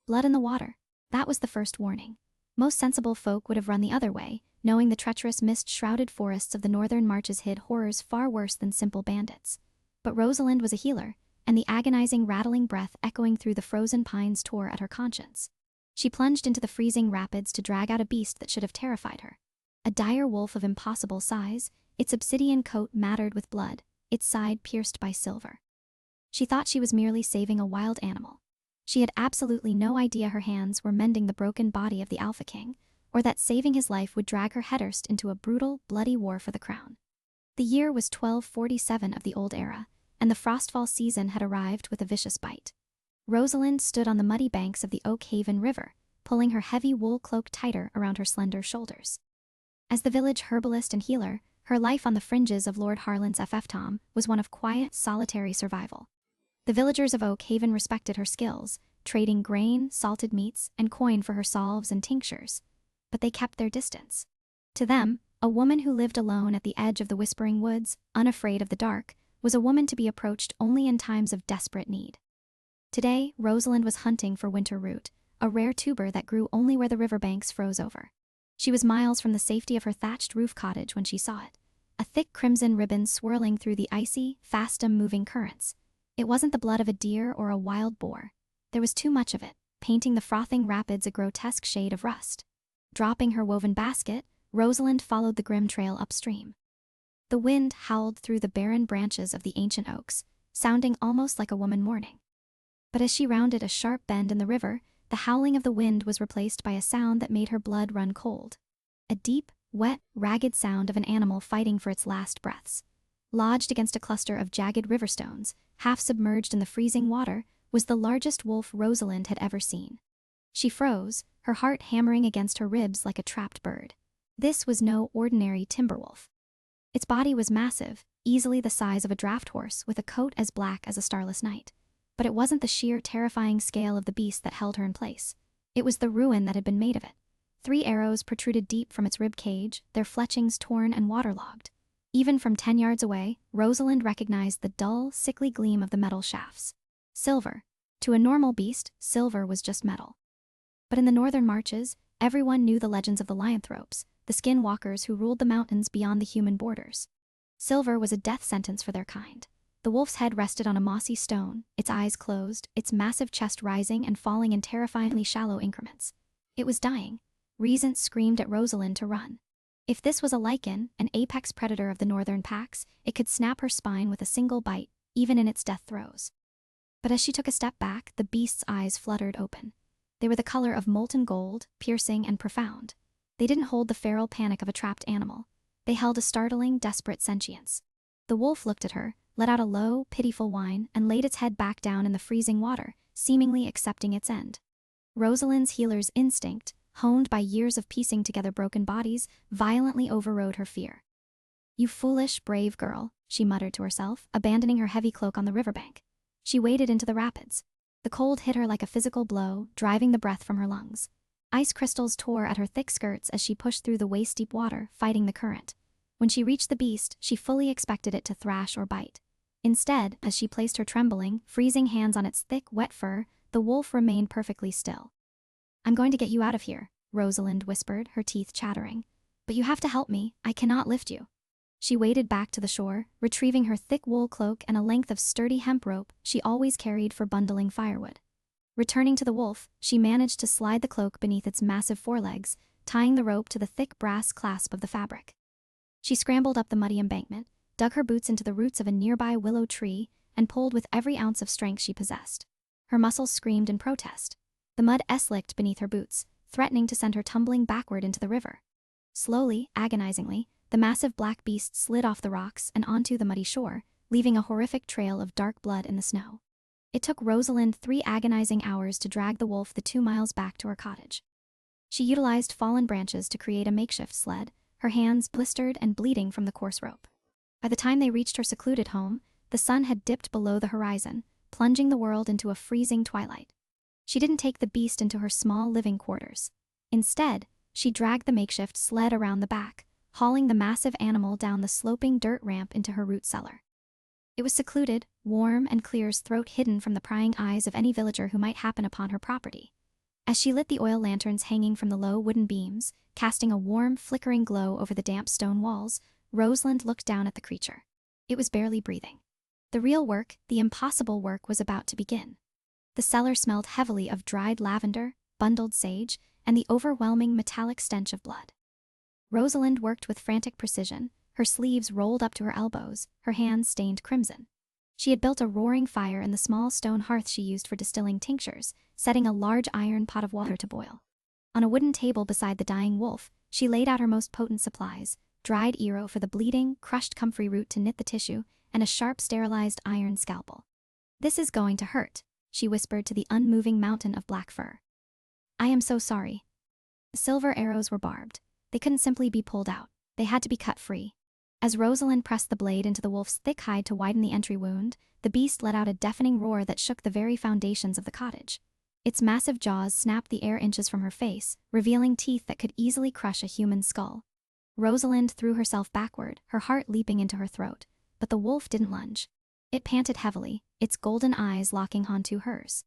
Blood in the water. That was the first warning. Most sensible folk would have run the other way, knowing the treacherous mist-shrouded forests of the northern marches hid horrors far worse than simple bandits. But Rosalind was a healer, and the agonizing, rattling breath echoing through the frozen pines tore at her conscience. She plunged into the freezing rapids to drag out a beast that should have terrified her. A dire wolf of impossible size, its obsidian coat matted with blood, its side pierced by silver. She thought she was merely saving a wild animal. She had absolutely no idea her hands were mending the broken body of the Alpha King, or that saving his life would drag her headfirst into a brutal, bloody war for the crown. The year was 1247 of the Old Era, and the frostfall season had arrived with a vicious bite. Rosalind stood on the muddy banks of the Oak Haven River, pulling her heavy wool cloak tighter around her slender shoulders. As the village herbalist and healer, her life on the fringes of Lord Harlan's FF was one of quiet, solitary survival. The villagers of Oak Haven respected her skills, trading grain, salted meats, and coin for her salves and tinctures. But they kept their distance. To them, a woman who lived alone at the edge of the Whispering Woods, unafraid of the dark, was a woman to be approached only in times of desperate need. Today, Rosalind was hunting for winter root, a rare tuber that grew only where the riverbanks froze over. She was miles from the safety of her thatched roof cottage when she saw it, a thick crimson ribbon swirling through the icy, fast-moving currents. It wasn't the blood of a deer or a wild boar. There was too much of it, painting the frothing rapids a grotesque shade of rust. Dropping her woven basket, Rosalind followed the grim trail upstream. The wind howled through the barren branches of the ancient oaks, sounding almost like a woman mourning. But as she rounded a sharp bend in the river, the howling of the wind was replaced by a sound that made her blood run cold. A deep, wet, ragged sound of an animal fighting for its last breaths. Lodged against a cluster of jagged river stones, half submerged in the freezing water, was the largest wolf Rosalind had ever seen. She froze, her heart hammering against her ribs like a trapped bird. This was no ordinary timber wolf. Its body was massive, easily the size of a draft horse with a coat as black as a starless night. But it wasn't the sheer, terrifying scale of the beast that held her in place. It was the ruin that had been made of it. 3 arrows protruded deep from its rib cage, their fletchings torn and waterlogged. Even from 10 yards away, Rosalind recognized the dull, sickly gleam of the metal shafts. Silver. To a normal beast, silver was just metal. But in the northern marches, everyone knew the legends of the Lyanthropes, the skin walkers who ruled the mountains beyond the human borders. Silver was a death sentence for their kind. The wolf's head rested on a mossy stone, its eyes closed, its massive chest rising and falling in terrifyingly shallow increments. It was dying. Reason screamed at Rosalind to run. If this was a lichen, an apex predator of the northern packs, it could snap her spine with a single bite, even in its death throes. But as she took a step back, the beast's eyes fluttered open. They were the color of molten gold, piercing and profound. They didn't hold the feral panic of a trapped animal. They held a startling, desperate sentience. The wolf looked at her, let out a low, pitiful whine, and laid its head back down in the freezing water, seemingly accepting its end. Rosalind's healer's instinct, honed by years of piecing together broken bodies, violently overrode her fear. "You foolish, brave girl," she muttered to herself, abandoning her heavy cloak on the riverbank. She waded into the rapids. The cold hit her like a physical blow, driving the breath from her lungs. Ice crystals tore at her thick skirts as she pushed through the waist-deep water, fighting the current. When she reached the beast, she fully expected it to thrash or bite. Instead, as she placed her trembling, freezing hands on its thick, wet fur, the wolf remained perfectly still. "I'm going to get you out of here," Rosalind whispered, her teeth chattering. "But you have to help me. I cannot lift you." She waded back to the shore, retrieving her thick wool cloak and a length of sturdy hemp rope she always carried for bundling firewood. Returning to the wolf, she managed to slide the cloak beneath its massive forelegs, tying the rope to the thick brass clasp of the fabric. She scrambled up the muddy embankment, dug her boots into the roots of a nearby willow tree, and pulled with every ounce of strength she possessed. Her muscles screamed in protest. The mud s-licked beneath her boots, threatening to send her tumbling backward into the river. Slowly, agonizingly, the massive black beast slid off the rocks and onto the muddy shore, leaving a horrific trail of dark blood in the snow. It took Rosalind 3 agonizing hours to drag the wolf the 2 miles back to her cottage. She utilized fallen branches to create a makeshift sled, her hands blistered and bleeding from the coarse rope. By the time they reached her secluded home, the sun had dipped below the horizon, plunging the world into a freezing twilight. She didn't take the beast into her small living quarters. Instead, she dragged the makeshift sled around the back, hauling the massive animal down the sloping dirt ramp into her root cellar. It was secluded, warm and clear's throat hidden from the prying eyes of any villager who might happen upon her property. As she lit the oil lanterns hanging from the low wooden beams, casting a warm, flickering glow over the damp stone walls, Rosalind looked down at the creature. It was barely breathing. The real work, the impossible work, was about to begin. The cellar smelled heavily of dried lavender, bundled sage, and the overwhelming metallic stench of blood. Rosalind worked with frantic precision, her sleeves rolled up to her elbows, her hands stained crimson. She had built a roaring fire in the small stone hearth she used for distilling tinctures, setting a large iron pot of water to boil. On a wooden table beside the dying wolf, she laid out her most potent supplies: dried ero for the bleeding, crushed comfrey root to knit the tissue, and a sharp sterilized iron scalpel. "This is going to hurt," she whispered to the unmoving mountain of black fur. "I am so sorry." Silver arrows were barbed. They couldn't simply be pulled out. They had to be cut free. As Rosalind pressed the blade into the wolf's thick hide to widen the entry wound, the beast let out a deafening roar that shook the very foundations of the cottage. Its massive jaws snapped the air inches from her face, revealing teeth that could easily crush a human skull. Rosalind threw herself backward, her heart leaping into her throat, but the wolf didn't lunge. It panted heavily, its golden eyes locking onto hers.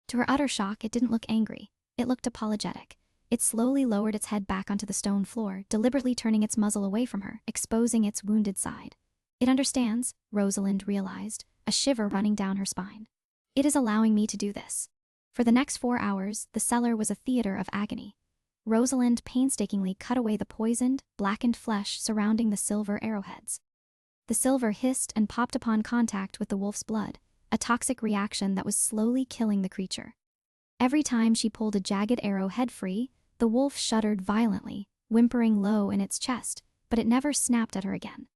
To her utter shock, it didn't look angry. It looked apologetic. It slowly lowered its head back onto the stone floor, deliberately turning its muzzle away from her, exposing its wounded side. "It understands," Rosalind realized, a shiver running down her spine. "It is allowing me to do this." For the next 4 hours, the cellar was a theater of agony. Rosalind painstakingly cut away the poisoned, blackened flesh surrounding the silver arrowheads. The silver hissed and popped upon contact with the wolf's blood, a toxic reaction that was slowly killing the creature. Every time she pulled a jagged arrow head free, the wolf shuddered violently, whimpering low in its chest, but it never snapped at her again.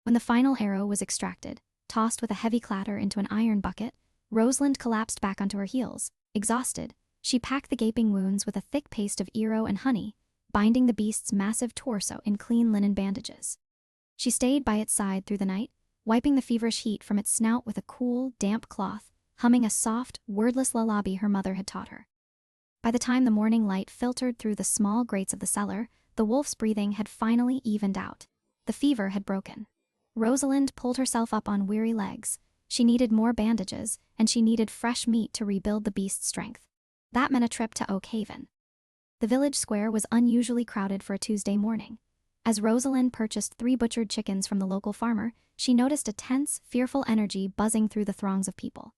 When the final arrow was extracted, tossed with a heavy clatter into an iron bucket, Rosalind collapsed back onto her heels. Exhausted, she packed the gaping wounds with a thick paste of ero and honey, binding the beast's massive torso in clean linen bandages. She stayed by its side through the night, wiping the feverish heat from its snout with a cool, damp cloth, humming a soft, wordless lullaby her mother had taught her. By the time the morning light filtered through the small grates of the cellar, the wolf's breathing had finally evened out. The fever had broken. Rosalind pulled herself up on weary legs. She needed more bandages, and she needed fresh meat to rebuild the beast's strength. That meant a trip to Oak Haven. The village square was unusually crowded for a Tuesday morning. As Rosalind purchased 3 butchered chickens from the local farmer, she noticed a tense, fearful energy buzzing through the throngs of people.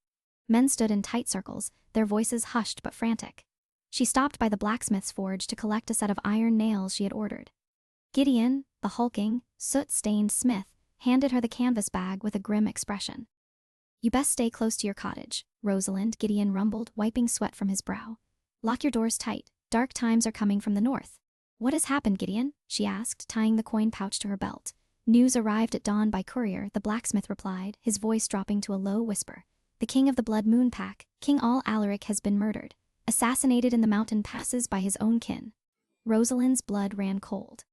Men stood in tight circles, their voices hushed but frantic. She stopped by the blacksmith's forge to collect a set of iron nails she had ordered. Gideon, the hulking, soot-stained smith, handed her the canvas bag with a grim expression. "You best stay close to your cottage, Rosalind," Gideon rumbled, wiping sweat from his brow. "Lock your doors tight. Dark times are coming from the north." "What has happened, Gideon?" she asked, tying the coin pouch to her belt. "News arrived at dawn by courier," the blacksmith replied, his voice dropping to a low whisper. "The king of the Blood Moon Pack, King Al Alaric, has been murdered, assassinated in the mountain passes by his own kin." Rosalind's blood ran cold.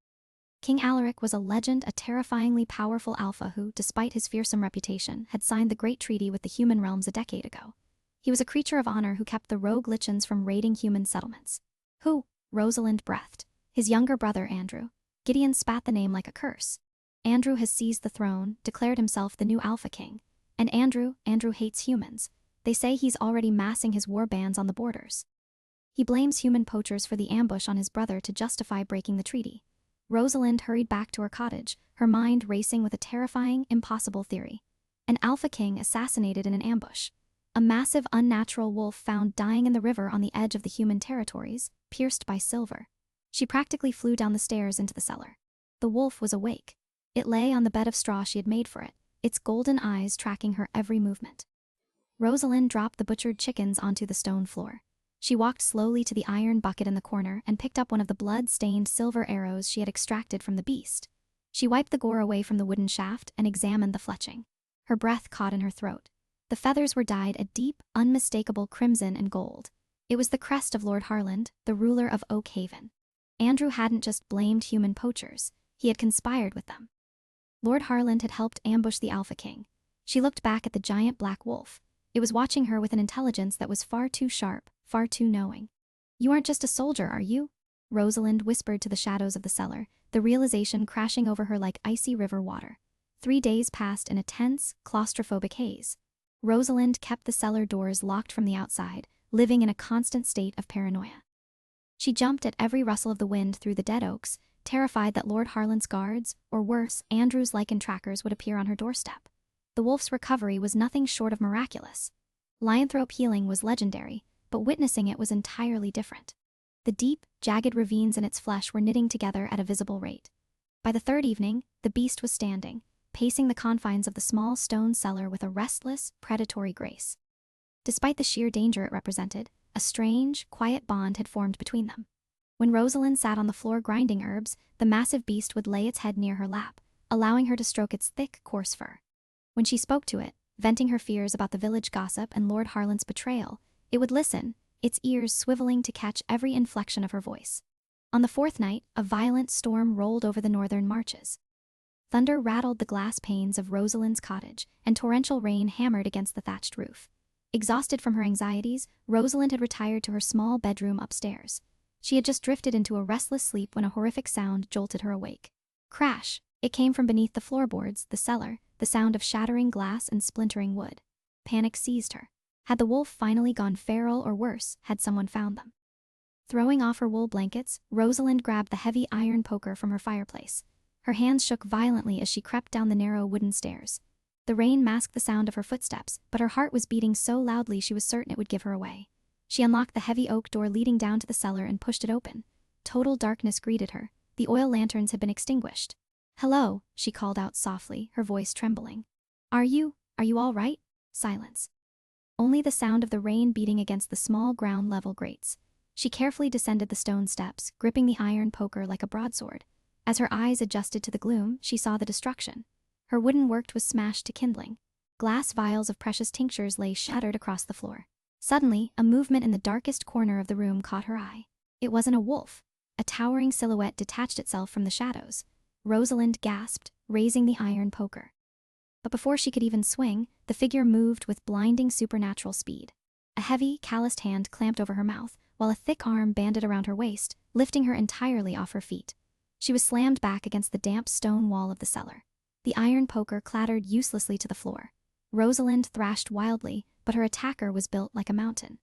King Alaric was a legend, a terrifyingly powerful alpha who, despite his fearsome reputation, had signed the Great Treaty with the human realms a decade ago. He was a creature of honor who kept the rogue Lichens from raiding human settlements. "Who?" Rosalind breathed. "His younger brother, Andrew." Gideon spat the name like a curse. "Andrew has seized the throne, declared himself the new Alpha King. And Andrew hates humans. They say he's already massing his war bands on the borders. He blames human poachers for the ambush on his brother to justify breaking the treaty." Rosalind hurried back to her cottage, her mind racing with a terrifying, impossible theory. An Alpha King assassinated in an ambush. A massive, unnatural wolf found dying in the river on the edge of the human territories, pierced by silver. She practically flew down the stairs into the cellar. The wolf was awake. It lay on the bed of straw she had made for it, its golden eyes tracking her every movement. Rosalind dropped the butchered chickens onto the stone floor. She walked slowly to the iron bucket in the corner and picked up one of the blood-stained silver arrows she had extracted from the beast. She wiped the gore away from the wooden shaft and examined the fletching. Her breath caught in her throat. The feathers were dyed a deep, unmistakable crimson and gold. It was the crest of Lord Harland, the ruler of Oak Haven. Andrew hadn't just blamed human poachers, he had conspired with them. Lord Harland had helped ambush the Alpha King. She looked back at the giant black wolf. It was watching her with an intelligence that was far too sharp, far too knowing. "You aren't just a soldier, are you?" Rosalind whispered to the shadows of the cellar, the realization crashing over her like icy river water. 3 days passed in a tense, claustrophobic haze. Rosalind kept the cellar doors locked from the outside, living in a constant state of paranoia. She jumped at every rustle of the wind through the dead oaks, terrified that Lord Harland's guards, or worse, Andrew's lichen trackers would appear on her doorstep. The wolf's recovery was nothing short of miraculous. Lycanthrope healing was legendary, but witnessing it was entirely different. The deep, jagged ravines in its flesh were knitting together at a visible rate. By the third evening, the beast was standing, pacing the confines of the small stone cellar with a restless, predatory grace. Despite the sheer danger it represented, a strange, quiet bond had formed between them. When Rosalind sat on the floor grinding herbs, the massive beast would lay its head near her lap, allowing her to stroke its thick, coarse fur. When she spoke to it, venting her fears about the village gossip and Lord Harland's betrayal, it would listen, its ears swiveling to catch every inflection of her voice. On the fourth night, a violent storm rolled over the northern marches. Thunder rattled the glass panes of Rosalind's cottage, and torrential rain hammered against the thatched roof. Exhausted from her anxieties, Rosalind had retired to her small bedroom upstairs. She had just drifted into a restless sleep when a horrific sound jolted her awake. Crash! It came from beneath the floorboards, the cellar, the sound of shattering glass and splintering wood. Panic seized her. Had the wolf finally gone feral, or worse, had someone found them? Throwing off her wool blankets, Rosalind grabbed the heavy iron poker from her fireplace. Her hands shook violently as she crept down the narrow wooden stairs. The rain masked the sound of her footsteps, but her heart was beating so loudly she was certain it would give her away. She unlocked the heavy oak door leading down to the cellar and pushed it open. Total darkness greeted her. The oil lanterns had been extinguished. "Hello," she called out softly, her voice trembling. Are you all right?" Silence. Only the sound of the rain beating against the small ground-level grates. She carefully descended the stone steps, gripping the iron poker like a broadsword. As her eyes adjusted to the gloom, she saw the destruction. Her wooden work was smashed to kindling. Glass vials of precious tinctures lay shattered across the floor. Suddenly, a movement in the darkest corner of the room caught her eye. It wasn't a wolf. A towering silhouette detached itself from the shadows. Rosalind gasped, raising the iron poker. But before she could even swing, the figure moved with blinding supernatural speed. A heavy, calloused hand clamped over her mouth, while a thick arm banded around her waist, lifting her entirely off her feet. She was slammed back against the damp stone wall of the cellar. The iron poker clattered uselessly to the floor. Rosalind thrashed wildly, but her attacker was built like a mountain.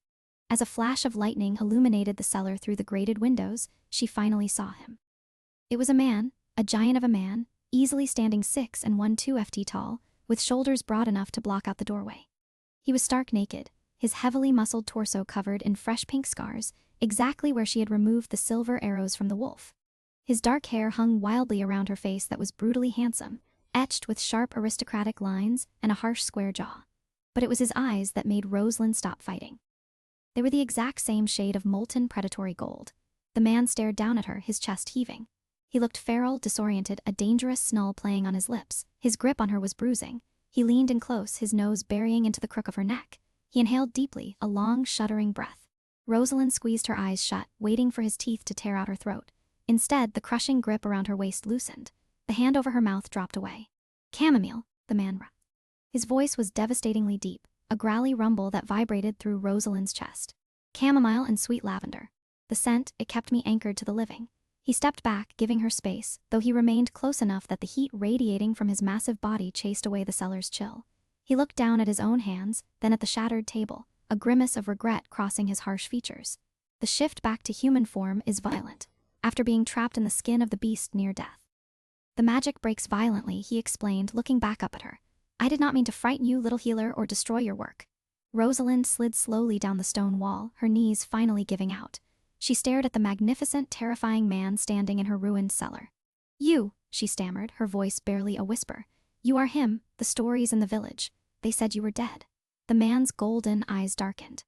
As a flash of lightning illuminated the cellar through the grated windows, she finally saw him. It was a man, a giant of a man, easily standing 6 and 1/2 ft tall, with shoulders broad enough to block out the doorway. He was stark naked, his heavily muscled torso covered in fresh pink scars, exactly where she had removed the silver arrows from the wolf. His dark hair hung wildly around her face that was brutally handsome, etched with sharp aristocratic lines and a harsh square jaw. But it was his eyes that made Rosalind stop fighting. They were the exact same shade of molten predatory gold. The man stared down at her, his chest heaving. He looked feral, disoriented, a dangerous snarl playing on his lips. His grip on her was bruising. He leaned in close, his nose burying into the crook of her neck. He inhaled deeply, a long, shuddering breath. Rosalind squeezed her eyes shut, waiting for his teeth to tear out her throat. Instead, the crushing grip around her waist loosened. The hand over her mouth dropped away. "Chamomile," the man rapped. His voice was devastatingly deep, a growly rumble that vibrated through Rosalind's chest. "Chamomile and sweet lavender. The scent, it kept me anchored to the living." He stepped back, giving her space, though he remained close enough that the heat radiating from his massive body chased away the cellar's chill. He looked down at his own hands, then at the shattered table, a grimace of regret crossing his harsh features. The shift back to human form is violent, after being trapped in the skin of the beast near death. "The magic breaks violently," he explained, looking back up at her. "I did not mean to frighten you, little healer, or destroy your work." Rosalind slid slowly down the stone wall, her knees finally giving out. She stared at the magnificent, terrifying man standing in her ruined cellar. "You," she stammered, her voice barely a whisper. "You are him, the stories in the village. They said you were dead." The man's golden eyes darkened.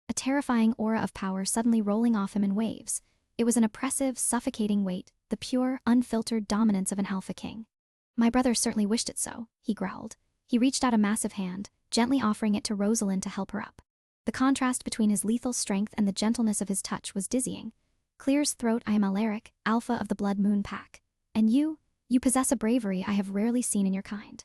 A terrifying aura of power suddenly rolling off him in waves. It was an oppressive, suffocating weight, the pure, unfiltered dominance of an alpha king. "My brother certainly wished it so," he growled. He reached out a massive hand, gently offering it to Rosalind to help her up. The contrast between his lethal strength and the gentleness of his touch was dizzying. "Clear's throat, I am Alaric, Alpha of the Blood Moon Pack. And you possess a bravery I have rarely seen in your kind."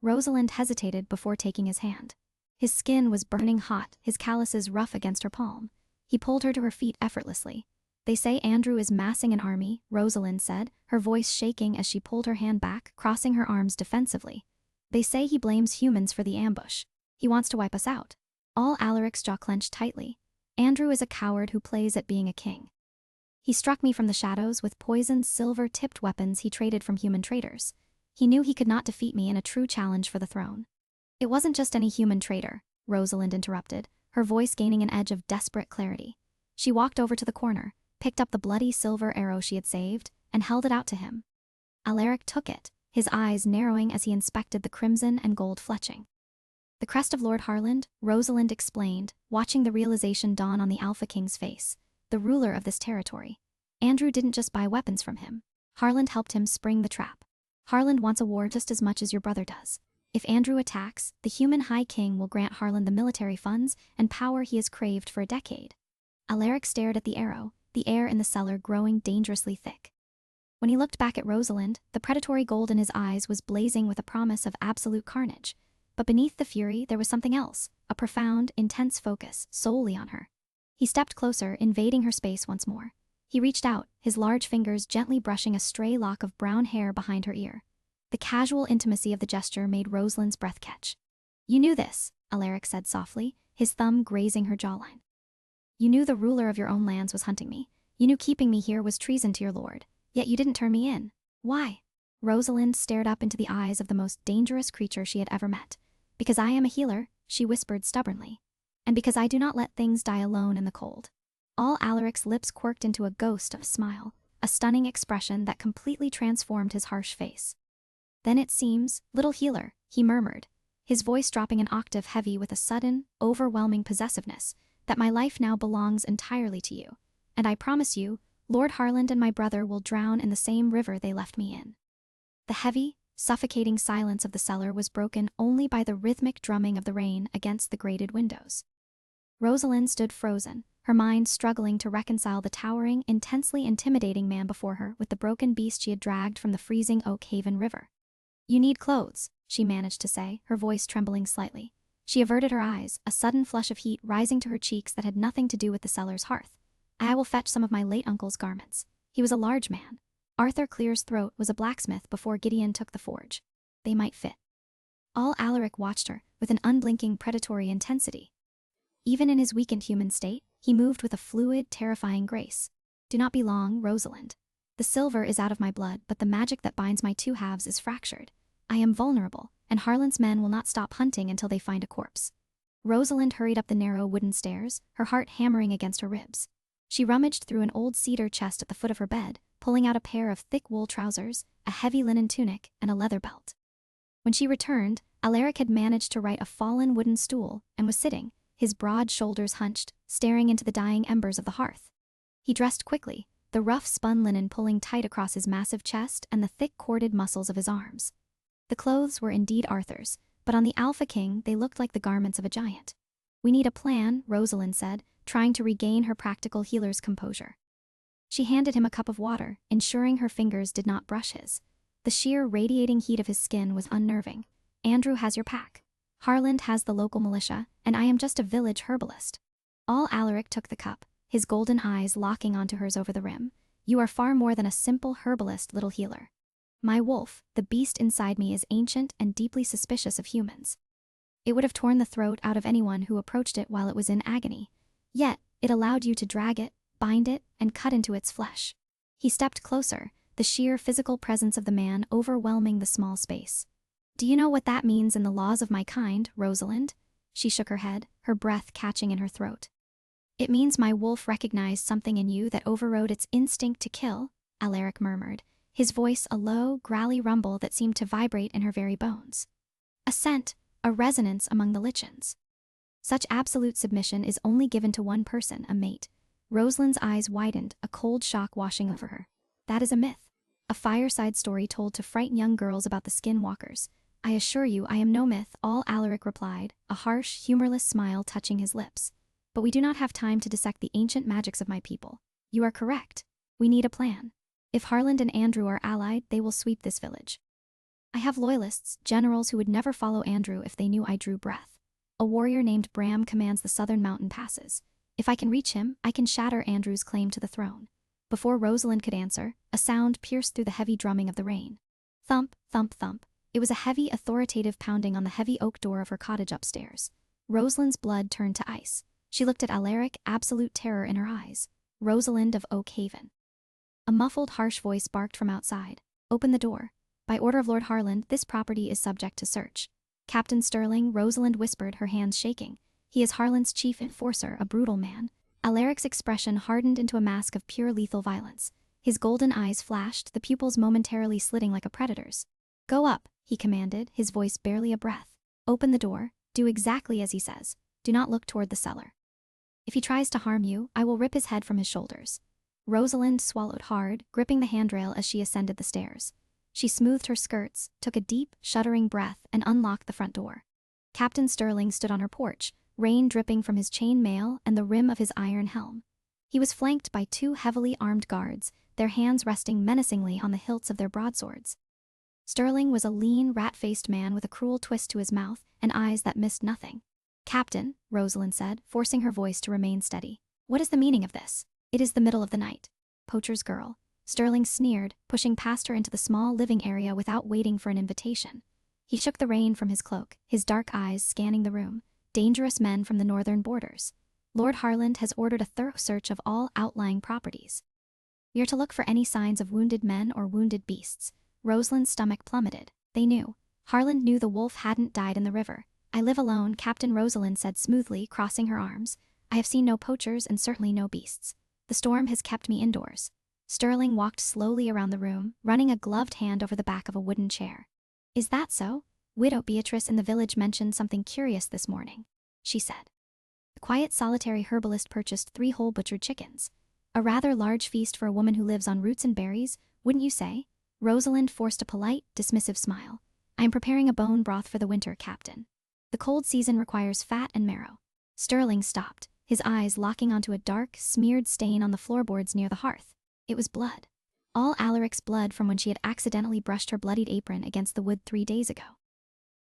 Rosalind hesitated before taking his hand. His skin was burning hot, his calluses rough against her palm. He pulled her to her feet effortlessly. "They say Andrew is massing an army," Rosalind said, her voice shaking as she pulled her hand back, crossing her arms defensively. "They say he blames humans for the ambush. He wants to wipe us out." All Alaric's jaw clenched tightly. Andrew is a coward who plays at being a king. He struck me from the shadows with poisoned silver-tipped weapons he traded from human traders. He knew he could not defeat me in a true challenge for the throne. It wasn't just any human traitor, Rosalind interrupted, her voice gaining an edge of desperate clarity. She walked over to the corner, picked up the bloody silver arrow she had saved, and held it out to him. Alaric took it, his eyes narrowing as he inspected the crimson and gold fletching. The crest of Lord Harland, Rosalind explained, watching the realization dawn on the Alpha King's face, the ruler of this territory. Andrew didn't just buy weapons from him. Harland helped him spring the trap. Harland wants a war just as much as your brother does. If Andrew attacks, the human High King will grant Harland the military funds and power he has craved for a decade. Alaric stared at the arrow, the air in the cellar growing dangerously thick. When he looked back at Rosalind, the predatory gold in his eyes was blazing with a promise of absolute carnage. But beneath the fury, there was something else, a profound, intense focus solely on her. He stepped closer, invading her space once more. He reached out, his large fingers gently brushing a stray lock of brown hair behind her ear. The casual intimacy of the gesture made Rosalind's breath catch. "You knew this," Alaric said softly, his thumb grazing her jawline. "You knew the ruler of your own lands was hunting me. You knew keeping me here was treason to your lord. Yet you didn't turn me in. Why?" Rosalind stared up into the eyes of the most dangerous creature she had ever met. "Because I am a healer," she whispered stubbornly. "And because I do not let things die alone in the cold." All Alaric's lips quirked into a ghost of a smile, a stunning expression that completely transformed his harsh face. "Then it seems, little healer," he murmured, his voice dropping an octave heavy with a sudden, overwhelming possessiveness, "that my life now belongs entirely to you. And I promise you, Lord Harland and my brother will drown in the same river they left me in." The heavy, suffocating silence of the cellar was broken only by the rhythmic drumming of the rain against the grated windows. Rosalind stood frozen, her mind struggling to reconcile the towering, intensely intimidating man before her with the broken beast she had dragged from the freezing Oak Haven River. "You need clothes," she managed to say, her voice trembling slightly. She averted her eyes, a sudden flush of heat rising to her cheeks that had nothing to do with the cellar's hearth. "I will fetch some of my late uncle's garments. He was a large man. Arthur Clear's throat was a blacksmith before Gideon took the forge. They might fit." All Alaric watched her, with an unblinking predatory intensity. Even in his weakened human state, he moved with a fluid, terrifying grace. "Do not be long, Rosalind. The silver is out of my blood, but the magic that binds my two halves is fractured. I am vulnerable, and Harland's men will not stop hunting until they find a corpse." Rosalind hurried up the narrow wooden stairs, her heart hammering against her ribs. She rummaged through an old cedar chest at the foot of her bed, pulling out a pair of thick wool trousers, a heavy linen tunic, and a leather belt. When she returned, Alaric had managed to right a fallen wooden stool and was sitting, his broad shoulders hunched, staring into the dying embers of the hearth. He dressed quickly, the rough spun linen pulling tight across his massive chest and the thick corded muscles of his arms. The clothes were indeed Arthur's, but on the Alpha King they looked like the garments of a giant. "We need a plan," Rosalind said, trying to regain her practical healer's composure. She handed him a cup of water, ensuring her fingers did not brush his. The sheer radiating heat of his skin was unnerving. "Andrew has your pack. Harland has the local militia, and I am just a village herbalist." All Alaric took the cup, his golden eyes locking onto hers over the rim. "You are far more than a simple herbalist, little healer. My wolf, the beast inside me, is ancient and deeply suspicious of humans. It would have torn the throat out of anyone who approached it while it was in agony. Yet, it allowed you to drag it, bind it, and cut into its flesh." He stepped closer, the sheer physical presence of the man overwhelming the small space. "Do you know what that means in the laws of my kind, Rosalind?" She shook her head, her breath catching in her throat. "It means my wolf recognized something in you that overrode its instinct to kill," Alaric murmured, his voice a low, growly rumble that seemed to vibrate in her very bones. "A scent, a resonance among the lichens. Such absolute submission is only given to one person, a mate." Rosalind's eyes widened, a cold shock washing over her. "That is a myth. A fireside story told to frighten young girls about the skinwalkers. I assure you I am no myth," all Alaric replied, a harsh, humorless smile touching his lips. "But we do not have time to dissect the ancient magics of my people. You are correct. We need a plan. If Harland and Andrew are allied, they will sweep this village. I have loyalists, generals who would never follow Andrew if they knew I drew breath. A warrior named Bram commands the southern mountain passes. If I can reach him, I can shatter Andrew's claim to the throne." Before Rosalind could answer, a sound pierced through the heavy drumming of the rain. Thump, thump, thump. It was a heavy, authoritative pounding on the heavy oak door of her cottage upstairs. Rosalind's blood turned to ice. She looked at Alaric, absolute terror in her eyes. Rosalind of Oak Haven. A muffled, harsh voice barked from outside. Open the door. By order of Lord Harland, this property is subject to search. Captain Sterling, Rosalind whispered, her hands shaking. He is Harland's chief enforcer, a brutal man. Alaric's expression hardened into a mask of pure lethal violence. His golden eyes flashed, the pupils momentarily slitting like a predator's. Go up, he commanded, his voice barely a breath. Open the door. Do exactly as he says. Do not look toward the cellar. If he tries to harm you, I will rip his head from his shoulders. Rosalind swallowed hard, gripping the handrail as she ascended the stairs. She smoothed her skirts, took a deep, shuddering breath, and unlocked the front door. Captain Sterling stood on her porch, rain dripping from his chain mail and the rim of his iron helm. He was flanked by 2 heavily armed guards, their hands resting menacingly on the hilts of their broadswords. Sterling was a lean, rat-faced man with a cruel twist to his mouth and eyes that missed nothing. Captain, Rosalind said, forcing her voice to remain steady. What is the meaning of this? It is the middle of the night. Poacher's girl. Sterling sneered, pushing past her into the small living area without waiting for an invitation. He shook the rain from his cloak, his dark eyes scanning the room. Dangerous men from the northern borders. Lord Harland has ordered a thorough search of all outlying properties. We are to look for any signs of wounded men or wounded beasts. Rosalind's stomach plummeted. They knew. Harland knew the wolf hadn't died in the river. I live alone, Captain Rosalind said smoothly, crossing her arms. I have seen no poachers and certainly no beasts. The storm has kept me indoors. Sterling walked slowly around the room, running a gloved hand over the back of a wooden chair. Is that so? Widow Beatrice in the village mentioned something curious this morning, she said. The quiet, solitary herbalist purchased 3 whole butchered chickens. A rather large feast for a woman who lives on roots and berries, wouldn't you say? Rosalind forced a polite, dismissive smile. I am preparing a bone broth for the winter, Captain. The cold season requires fat and marrow. Sterling stopped, his eyes locking onto a dark, smeared stain on the floorboards near the hearth. It was blood. All Alaric's blood from when she had accidentally brushed her bloodied apron against the wood 3 days ago.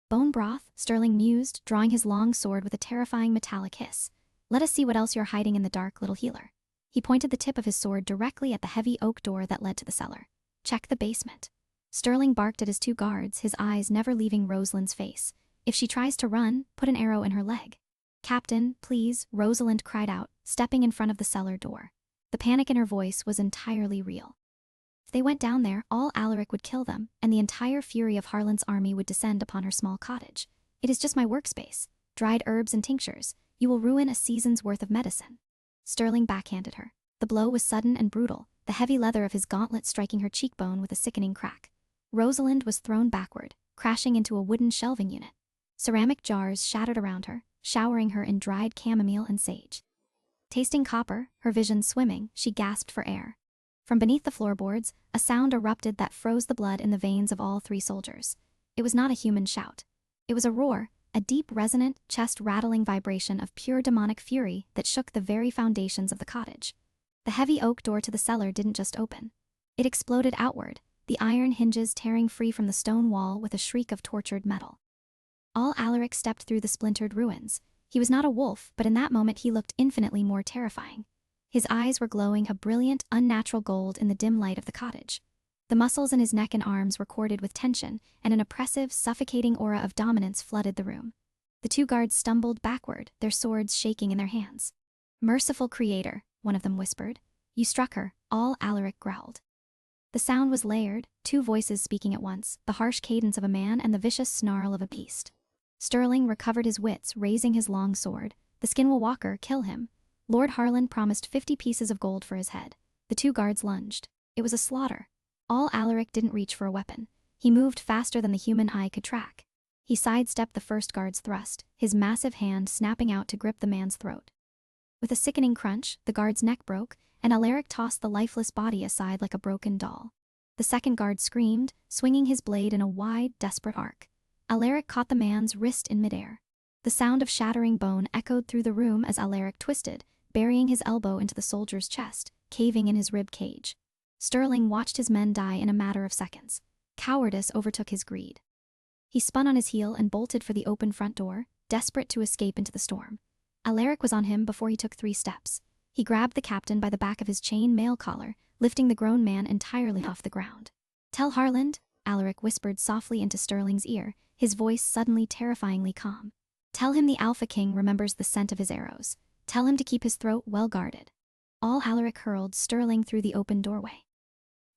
Bone broth, Sterling mused, drawing his long sword with a terrifying metallic hiss. Let us see what else you're hiding in the dark, little healer. He pointed the tip of his sword directly at the heavy oak door that led to the cellar. Check the basement. Sterling barked at his 2 guards, his eyes never leaving Rosalind's face. If she tries to run, put an arrow in her leg. Captain, please, Rosalind cried out, stepping in front of the cellar door. The panic in her voice was entirely real. If they went down there, all Alaric would kill them, and the entire fury of Harland's army would descend upon her small cottage. It is just my workspace. Dried herbs and tinctures. You will ruin a season's worth of medicine. Sterling backhanded her. The blow was sudden and brutal, the heavy leather of his gauntlet striking her cheekbone with a sickening crack. Rosalind was thrown backward, crashing into a wooden shelving unit. Ceramic jars shattered around her, showering her in dried chamomile and sage. Tasting copper, her vision swimming, she gasped for air. From beneath the floorboards, a sound erupted that froze the blood in the veins of all 3 soldiers. It was not a human shout. It was a roar, a deep, resonant, chest-rattling vibration of pure demonic fury that shook the very foundations of the cottage. The heavy oak door to the cellar didn't just open. It exploded outward, the iron hinges tearing free from the stone wall with a shriek of tortured metal. All Alaric stepped through the splintered ruins. He was not a wolf, but in that moment he looked infinitely more terrifying. His eyes were glowing a brilliant, unnatural gold in the dim light of the cottage. The muscles in his neck and arms were corded with tension, and an oppressive, suffocating aura of dominance flooded the room. The 2 guards stumbled backward, their swords shaking in their hands. Merciful Creator, one of them whispered. You struck her, all Alaric growled. The sound was layered, 2 voices speaking at once, the harsh cadence of a man and the vicious snarl of a beast. Sterling recovered his wits, raising his long sword. The Skinwell Walker, kill him. Lord Harland promised 50 pieces of gold for his head. The 2 guards lunged. It was a slaughter. All Alaric didn't reach for a weapon. He moved faster than the human eye could track. He sidestepped the first guard's thrust, his massive hand snapping out to grip the man's throat. With a sickening crunch, the guard's neck broke, and Alaric tossed the lifeless body aside like a broken doll. The second guard screamed, swinging his blade in a wide, desperate arc. Alaric caught the man's wrist in midair. The sound of shattering bone echoed through the room as Alaric twisted, burying his elbow into the soldier's chest, caving in his rib cage. Sterling watched his men die in a matter of seconds. Cowardice overtook his greed. He spun on his heel and bolted for the open front door, desperate to escape into the storm. Alaric was on him before he took 3 steps. He grabbed the captain by the back of his chain mail collar, lifting the grown man entirely off the ground. Tell Harland, Alaric whispered softly into Sterling's ear, his voice suddenly terrifyingly calm. Tell him the Alpha King remembers the scent of his arrows. Tell him to keep his throat well guarded. All Alaric hurled Sterling through the open doorway.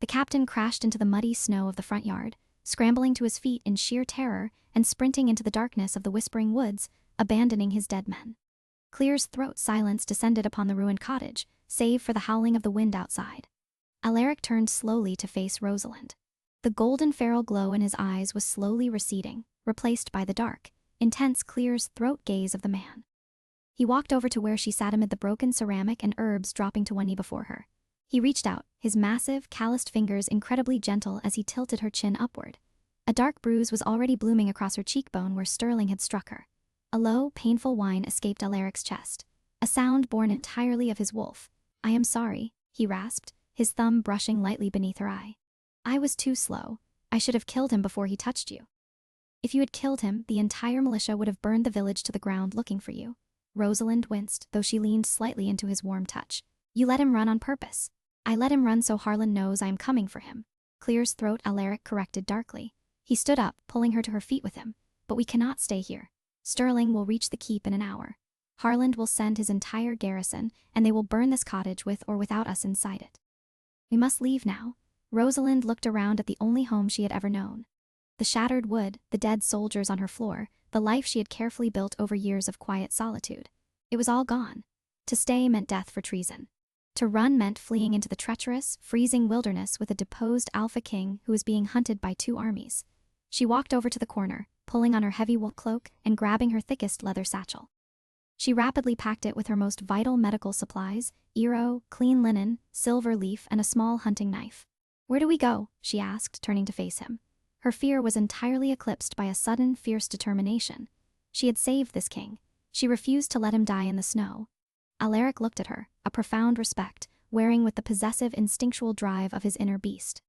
The captain crashed into the muddy snow of the front yard, scrambling to his feet in sheer terror and sprinting into the darkness of the whispering woods, abandoning his dead men. Clear's throat silence descended upon the ruined cottage, save for the howling of the wind outside. Alaric turned slowly to face Rosalind. The golden feral glow in his eyes was slowly receding, replaced by the dark, intense Clear's throat gaze of the man. He walked over to where she sat amid the broken ceramic and herbs dropping to one knee before her. He reached out, his massive, calloused fingers incredibly gentle as he tilted her chin upward. A dark bruise was already blooming across her cheekbone where Sterling had struck her. A low, painful whine escaped Alaric's chest, a sound born entirely of his wolf. "I am sorry," he rasped, his thumb brushing lightly beneath her eye. "I was too slow. I should have killed him before he touched you." "If you had killed him, the entire militia would have burned the village to the ground looking for you." Rosalind winced, though she leaned slightly into his warm touch. "You let him run on purpose." "I let him run so Harlan knows I am coming for him." Clear's throat Alaric corrected darkly. He stood up, pulling her to her feet with him. "But we cannot stay here. Sterling will reach the keep in an hour. Harland will send his entire garrison, and they will burn this cottage with or without us inside it. We must leave now." Rosalind looked around at the only home she had ever known. The shattered wood, the dead soldiers on her floor, the life she had carefully built over years of quiet solitude. It was all gone. To stay meant death for treason. To run meant fleeing into the treacherous, freezing wilderness with a deposed Alpha King who was being hunted by 2 armies. She walked over to the corner, pulling on her heavy wool cloak and grabbing her thickest leather satchel. She rapidly packed it with her most vital medical supplies, Eero, clean linen, silver leaf, and a small hunting knife. "Where do we go?" she asked, turning to face him. Her fear was entirely eclipsed by a sudden, fierce determination. She had saved this king. She refused to let him die in the snow. Alaric looked at her, a profound respect, wearing with the possessive instinctual drive of his inner beast.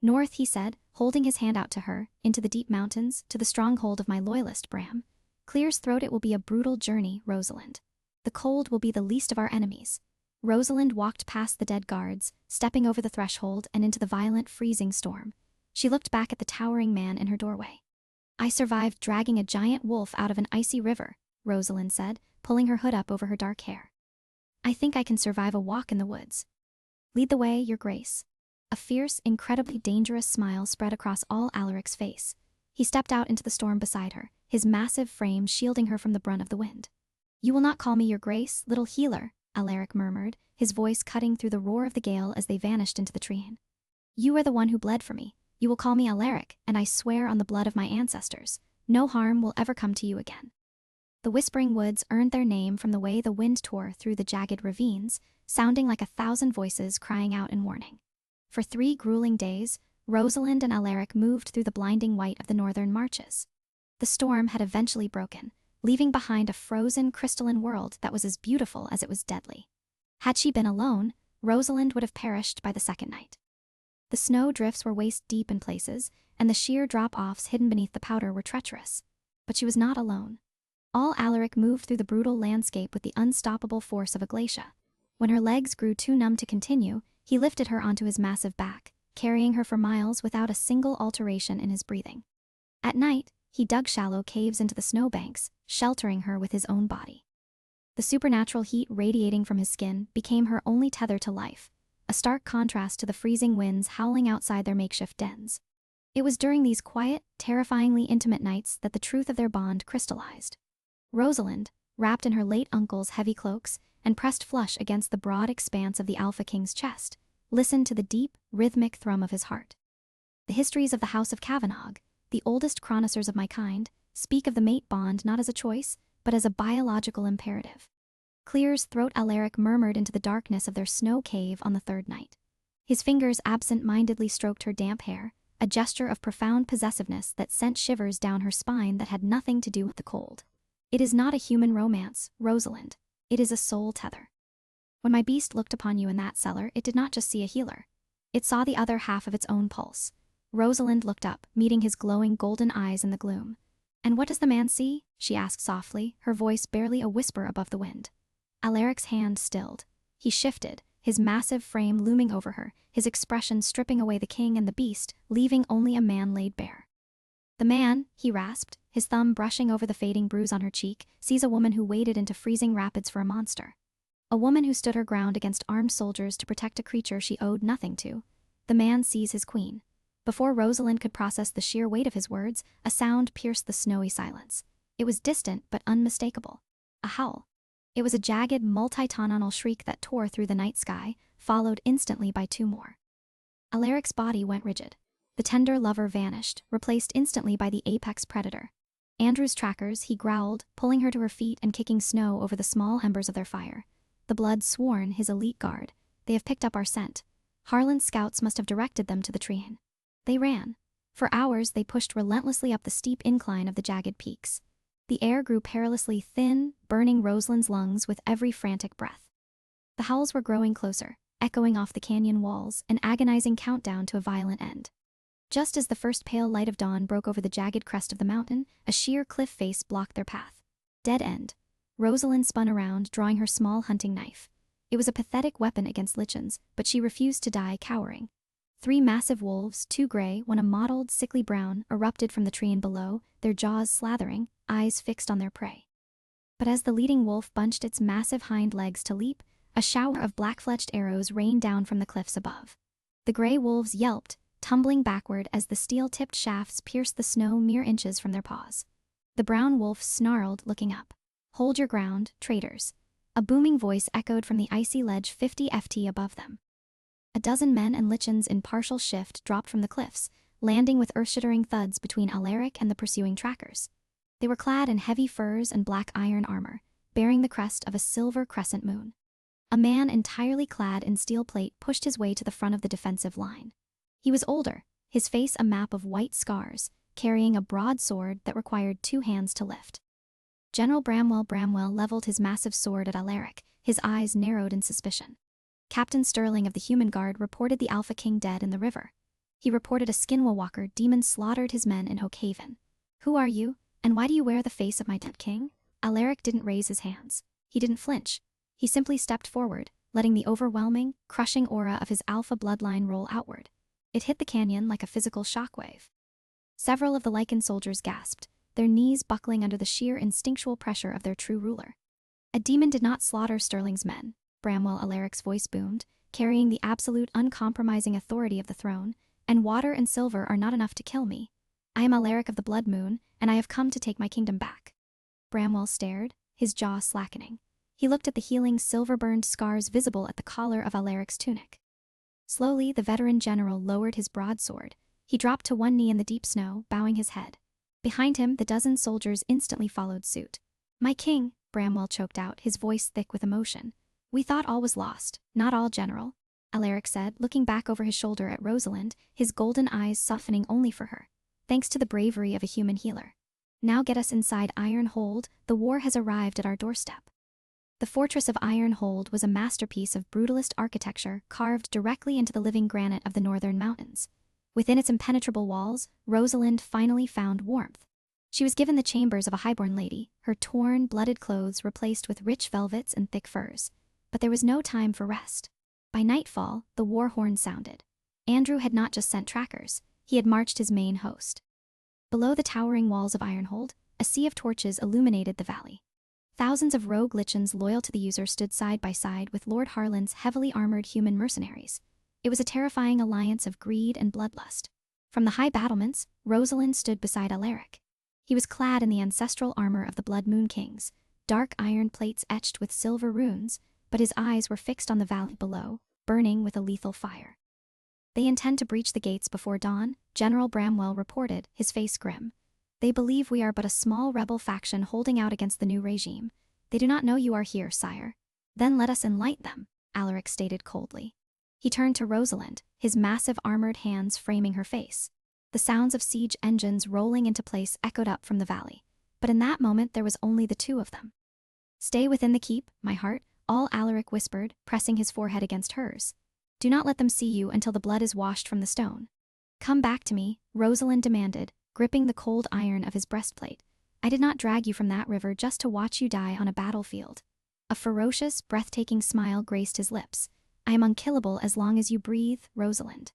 "North," he said, holding his hand out to her, "into the deep mountains, to the stronghold of my loyalist, Bram. Clear's throat it will be a brutal journey, Rosalind. The cold will be the least of our enemies." Rosalind walked past the dead guards, stepping over the threshold and into the violent, freezing storm. She looked back at the towering man in her doorway. "I survived dragging a giant wolf out of an icy river," Rosalind said, pulling her hood up over her dark hair. "I think I can survive a walk in the woods." "Lead the way, Your Grace." A fierce, incredibly dangerous smile spread across all Alaric's face. He stepped out into the storm beside her, his massive frame shielding her from the brunt of the wind. "You will not call me Your Grace, little healer," Alaric murmured, his voice cutting through the roar of the gale as they vanished into the treeing. "You are the one who bled for me. You will call me Alaric, and I swear on the blood of my ancestors, no harm will ever come to you again." The Whispering Woods earned their name from the way the wind tore through the jagged ravines, sounding like 1,000 voices crying out in warning. For 3 grueling days, Rosalind and Alaric moved through the blinding white of the northern marches. The storm had eventually broken, leaving behind a frozen, crystalline world that was as beautiful as it was deadly. Had she been alone, Rosalind would have perished by the second night. The snow drifts were waist-deep in places, and the sheer drop-offs hidden beneath the powder were treacherous. But she was not alone. All Alaric moved through the brutal landscape with the unstoppable force of a glacier. When her legs grew too numb to continue, he lifted her onto his massive back, carrying her for miles without a single alteration in his breathing. At night, he dug shallow caves into the snowbanks, sheltering her with his own body. The supernatural heat radiating from his skin became her only tether to life, a stark contrast to the freezing winds howling outside their makeshift dens. It was during these quiet, terrifyingly intimate nights that the truth of their bond crystallized. Rosalind, wrapped in her late uncle's heavy cloaks and pressed flush against the broad expanse of the Alpha King's chest, listened to the deep, rhythmic thrum of his heart. The histories of the House of Kavanagh, the oldest chroniclers of my kind, speak of the mate bond not as a choice, but as a biological imperative. Clear's throat Alaric murmured into the darkness of their snow cave on the 3rd night. His fingers absent-mindedly stroked her damp hair, a gesture of profound possessiveness that sent shivers down her spine that had nothing to do with the cold. "It is not a human romance, Rosalind. It is a soul tether. When my beast looked upon you in that cellar, it did not just see a healer. It saw the other half of its own pulse." Rosalind looked up, meeting his glowing golden eyes in the gloom. "And what does the man see?" she asked softly, her voice barely a whisper above the wind. Alaric's hand stilled. He shifted, his massive frame looming over her, his expression stripping away the king and the beast, leaving only a man laid bare. "The man," he rasped, his thumb brushing over the fading bruise on her cheek, sees a woman who waded into freezing rapids for a monster. A woman who stood her ground against armed soldiers to protect a creature she owed nothing to. The man sees his queen. Before Rosalind could process the sheer weight of his words, a sound pierced the snowy silence. It was distant but unmistakable. A howl. It was a jagged, multi-tonal shriek that tore through the night sky, followed instantly by two more. Alaric's body went rigid. The tender lover vanished, replaced instantly by the apex predator. Andrew's trackers, he growled, pulling her to her feet and kicking snow over the small embers of their fire. The blood sworn, his elite guard. They have picked up our scent. Harlan's scouts must have directed them to the tree. They ran. For hours they pushed relentlessly up the steep incline of the jagged peaks. The air grew perilously thin, burning Rosalind's lungs with every frantic breath. The howls were growing closer, echoing off the canyon walls, an agonizing countdown to a violent end. Just as the first pale light of dawn broke over the jagged crest of the mountain, a sheer cliff face blocked their path. Dead end. Rosalind spun around, drawing her small hunting knife. It was a pathetic weapon against lichens, but she refused to die cowering. 3 massive wolves, 2 gray, 1 a mottled, sickly brown, erupted from the tree below, their jaws slathering, eyes fixed on their prey. But as the leading wolf bunched its massive hind legs to leap, a shower of black-fletched arrows rained down from the cliffs above. The gray wolves yelped, tumbling backward as the steel-tipped shafts pierced the snow mere inches from their paws. The brown wolf snarled, looking up. "Hold your ground, traitors." A booming voice echoed from the icy ledge 50 ft above them. A dozen men and lichens in partial shift dropped from the cliffs, landing with earth-shattering thuds between Alaric and the pursuing trackers. They were clad in heavy furs and black iron armor, bearing the crest of a silver crescent moon. A man entirely clad in steel plate pushed his way to the front of the defensive line. He was older, his face a map of white scars, carrying a broadsword that required 2 hands to lift. General Bramwell leveled his massive sword at Alaric, his eyes narrowed in suspicion. Captain Sterling of the Human Guard reported the Alpha King dead in the river. He reported a Skinwalker demon slaughtered his men in Hookhaven. "Who are you, and why do you wear the face of my dead king?" Alaric didn't raise his hands. He didn't flinch. He simply stepped forward, letting the overwhelming, crushing aura of his alpha bloodline roll outward. It hit the canyon like a physical shockwave. Several of the Lycan soldiers gasped, their knees buckling under the sheer instinctual pressure of their true ruler. "A demon did not slaughter Sterling's men," Bramwell Alaric's voice boomed, carrying the absolute uncompromising authority of the throne, "and water and silver are not enough to kill me. I am Alaric of the Blood Moon, and I have come to take my kingdom back." Bramwell stared, his jaw slackening. He looked at the healing silver-burned scars visible at the collar of Alaric's tunic. Slowly, the veteran general lowered his broadsword. He dropped to one knee in the deep snow, bowing his head. Behind him, the dozen soldiers instantly followed suit. "My king," Bramwell choked out, his voice thick with emotion. "We thought all was lost." "Not all, General," Alaric said, looking back over his shoulder at Rosalind, his golden eyes softening only for her. "Thanks to the bravery of a human healer. Now get us inside Iron Hold, the war has arrived at our doorstep." The fortress of Iron Hold was a masterpiece of brutalist architecture carved directly into the living granite of the northern mountains. Within its impenetrable walls, Rosalind finally found warmth. She was given the chambers of a highborn lady, her torn, blooded clothes replaced with rich velvets and thick furs. But there was no time for rest. By nightfall, the war horn sounded. Andrew had not just sent trackers, he had marched his main host. Below the towering walls of Ironhold, a sea of torches illuminated the valley. Thousands of rogue lichens loyal to the user stood side by side with Lord Harlan's heavily armored human mercenaries. It was a terrifying alliance of greed and bloodlust. From the high battlements, Rosalind stood beside Alaric. He was clad in the ancestral armor of the Blood Moon Kings, dark iron plates etched with silver runes, but his eyes were fixed on the valley below, burning with a lethal fire. "They intend to breach the gates before dawn," General Bramwell reported, his face grim. "They believe we are but a small rebel faction holding out against the new regime. They do not know you are here, sire." "Then let us enlighten them," Alaric stated coldly. He turned to Rosalind, his massive armored hands framing her face. The sounds of siege engines rolling into place echoed up from the valley. But in that moment there was only the two of them. "Stay within the keep, my heart," all Alaric whispered, pressing his forehead against hers. "Do not let them see you until the blood is washed from the stone." "Come back to me," Rosalind demanded, gripping the cold iron of his breastplate. "I did not drag you from that river just to watch you die on a battlefield." A ferocious, breathtaking smile graced his lips. "I am unkillable as long as you breathe, Rosalind."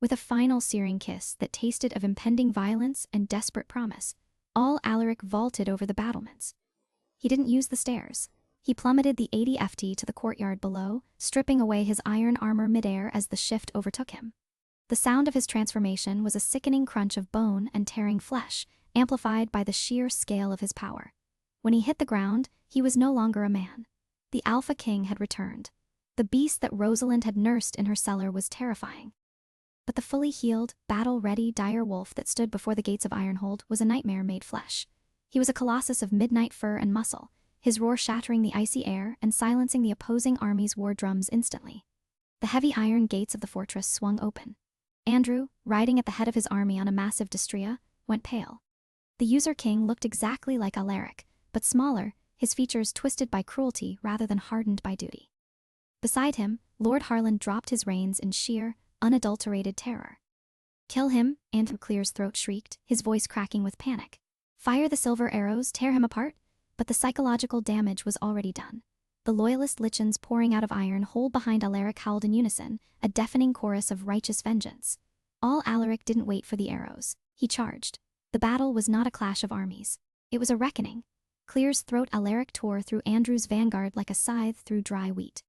With a final searing kiss that tasted of impending violence and desperate promise, All Alaric vaulted over the battlements. He didn't use the stairs. He plummeted the 80 ft to the courtyard below, stripping away his iron armor midair as the shift overtook him. The sound of his transformation was a sickening crunch of bone and tearing flesh, amplified by the sheer scale of his power. When he hit the ground, he was no longer a man. The Alpha King had returned. The beast that Rosalind had nursed in her cellar was terrifying. But the fully healed, battle-ready dire wolf that stood before the gates of Ironhold was a nightmare made flesh. He was a colossus of midnight fur and muscle, his roar shattering the icy air and silencing the opposing army's war drums instantly. The heavy iron gates of the fortress swung open. Andrew, riding at the head of his army on a massive destrya, went pale. The User King looked exactly like Alaric, but smaller, his features twisted by cruelty rather than hardened by duty. Beside him, Lord Harlan dropped his reins in sheer, unadulterated terror. "Kill him," Andrew Clear's throat shrieked, his voice cracking with panic. "Fire the silver arrows, tear him apart." But the psychological damage was already done. The loyalist lichens pouring out of Ironhold behind Alaric howled in unison, a deafening chorus of righteous vengeance. All Alaric didn't wait for the arrows. He charged. The battle was not a clash of armies. It was a reckoning. Clear's throat Alaric tore through Andrew's vanguard like a scythe through dry wheat.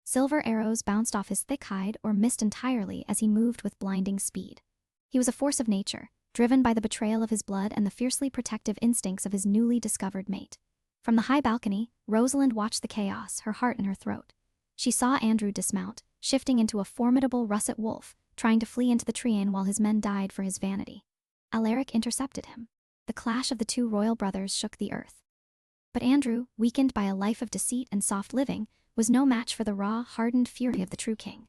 Silver arrows bounced off his thick hide or missed entirely as he moved with blinding speed. He was a force of nature, driven by the betrayal of his blood and the fiercely protective instincts of his newly discovered mate. From the high balcony, Rosalind watched the chaos, her heart in her throat. She saw Andrew dismount, shifting into a formidable russet wolf, trying to flee into the treant while his men died for his vanity. Alaric intercepted him. The clash of the two royal brothers shook the earth. But Andrew, weakened by a life of deceit and soft living, was no match for the raw, hardened fury of the true king.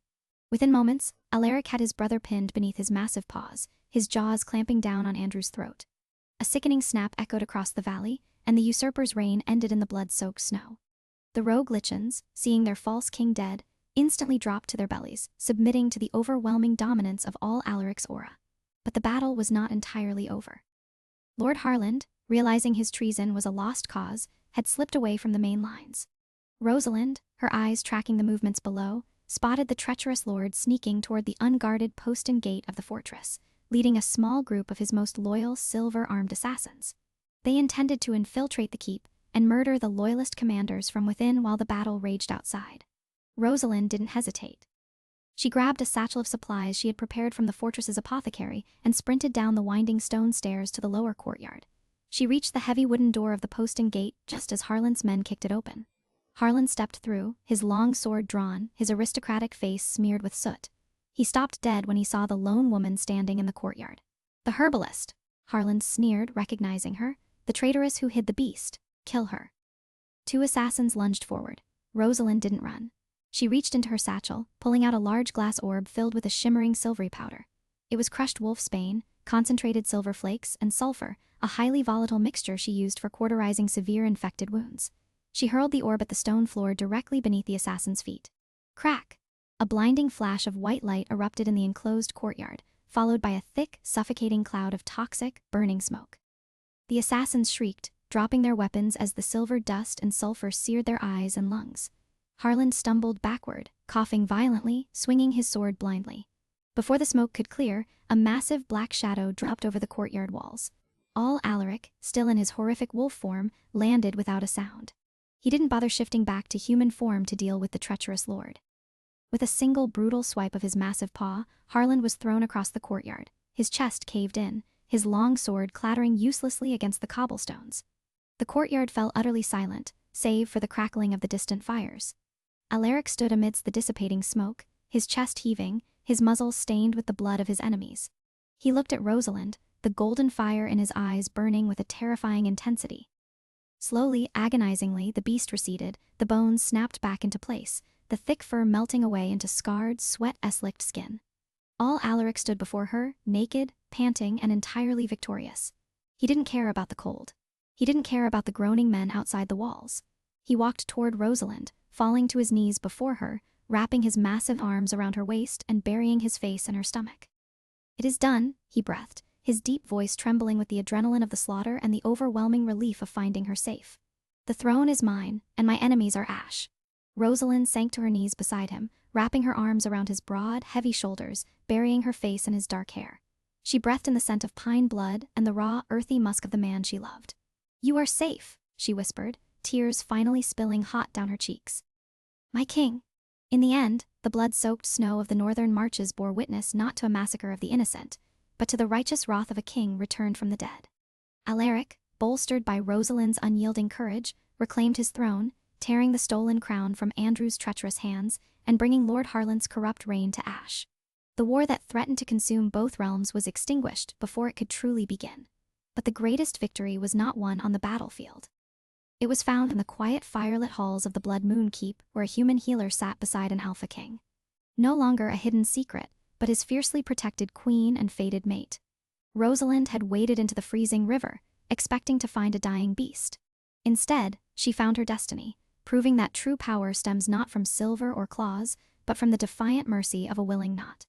Within moments, Alaric had his brother pinned beneath his massive paws, his jaws clamping down on Andrew's throat. A sickening snap echoed across the valley, and the usurper's reign ended in the blood-soaked snow. The rogue lichens, seeing their false king dead, instantly dropped to their bellies, submitting to the overwhelming dominance of all Alaric's aura. But the battle was not entirely over. Lord Harlan, realizing his treason was a lost cause, had slipped away from the main lines. Rosalind, her eyes tracking the movements below, spotted the treacherous lord sneaking toward the unguarded postern gate of the fortress, leading a small group of his most loyal silver-armed assassins. They intended to infiltrate the keep and murder the loyalist commanders from within while the battle raged outside. Rosalind didn't hesitate. She grabbed a satchel of supplies she had prepared from the fortress's apothecary and sprinted down the winding stone stairs to the lower courtyard. She reached the heavy wooden door of the postern gate just as Harlan's men kicked it open. Harlan stepped through, his long sword drawn, his aristocratic face smeared with soot. He stopped dead when he saw the lone woman standing in the courtyard. "The herbalist," Harlan sneered, recognizing her. "The traitoress who hid the beast. Kill her." Two assassins lunged forward. Rosalind didn't run. She reached into her satchel, pulling out a large glass orb filled with a shimmering silvery powder. It was crushed wolfsbane, concentrated silver flakes, and sulfur, a highly volatile mixture she used for cauterizing severe infected wounds. She hurled the orb at the stone floor directly beneath the assassin's feet. Crack! A blinding flash of white light erupted in the enclosed courtyard, followed by a thick, suffocating cloud of toxic, burning smoke. The assassins shrieked, dropping their weapons as the silver dust and sulfur seared their eyes and lungs. Harlan stumbled backward, coughing violently, swinging his sword blindly. Before the smoke could clear, a massive black shadow dropped over the courtyard walls. All Alaric, still in his horrific wolf form, landed without a sound. He didn't bother shifting back to human form to deal with the treacherous lord. With a single brutal swipe of his massive paw, Harlan was thrown across the courtyard. His chest caved in, his long sword clattering uselessly against the cobblestones. The courtyard fell utterly silent, save for the crackling of the distant fires. Alaric stood amidst the dissipating smoke, his chest heaving, his muzzle stained with the blood of his enemies. He looked at Rosalind, the golden fire in his eyes burning with a terrifying intensity. Slowly, agonizingly, the beast receded, the bones snapped back into place, the thick fur melting away into scarred, sweat-slicked skin. All Alaric stood before her, naked, panting, and entirely victorious. He didn't care about the cold. He didn't care about the groaning men outside the walls. He walked toward Rosalind, falling to his knees before her, wrapping his massive arms around her waist and burying his face in her stomach. "It is done," he breathed, his deep voice trembling with the adrenaline of the slaughter and the overwhelming relief of finding her safe. "The throne is mine, and my enemies are ash." Rosalind sank to her knees beside him, wrapping her arms around his broad, heavy shoulders, burying her face in his dark hair. She breathed in the scent of pine blood and the raw, earthy musk of the man she loved. "You are safe," she whispered, tears finally spilling hot down her cheeks. "My king." In the end, the blood-soaked snow of the northern marches bore witness not to a massacre of the innocent, but to the righteous wrath of a king returned from the dead. Alaric, bolstered by Rosalind's unyielding courage, reclaimed his throne, tearing the stolen crown from Andrew's treacherous hands and bringing Lord Harland's corrupt reign to ash. The war that threatened to consume both realms was extinguished before it could truly begin. But the greatest victory was not won on the battlefield. It was found in the quiet firelit halls of the Blood Moon Keep, where a human healer sat beside an Alpha King. No longer a hidden secret, but his fiercely protected queen and fated mate. Rosalind had waded into the freezing river, expecting to find a dying beast. Instead, she found her destiny, proving that true power stems not from silver or claws, but from the defiant mercy of a willing knot.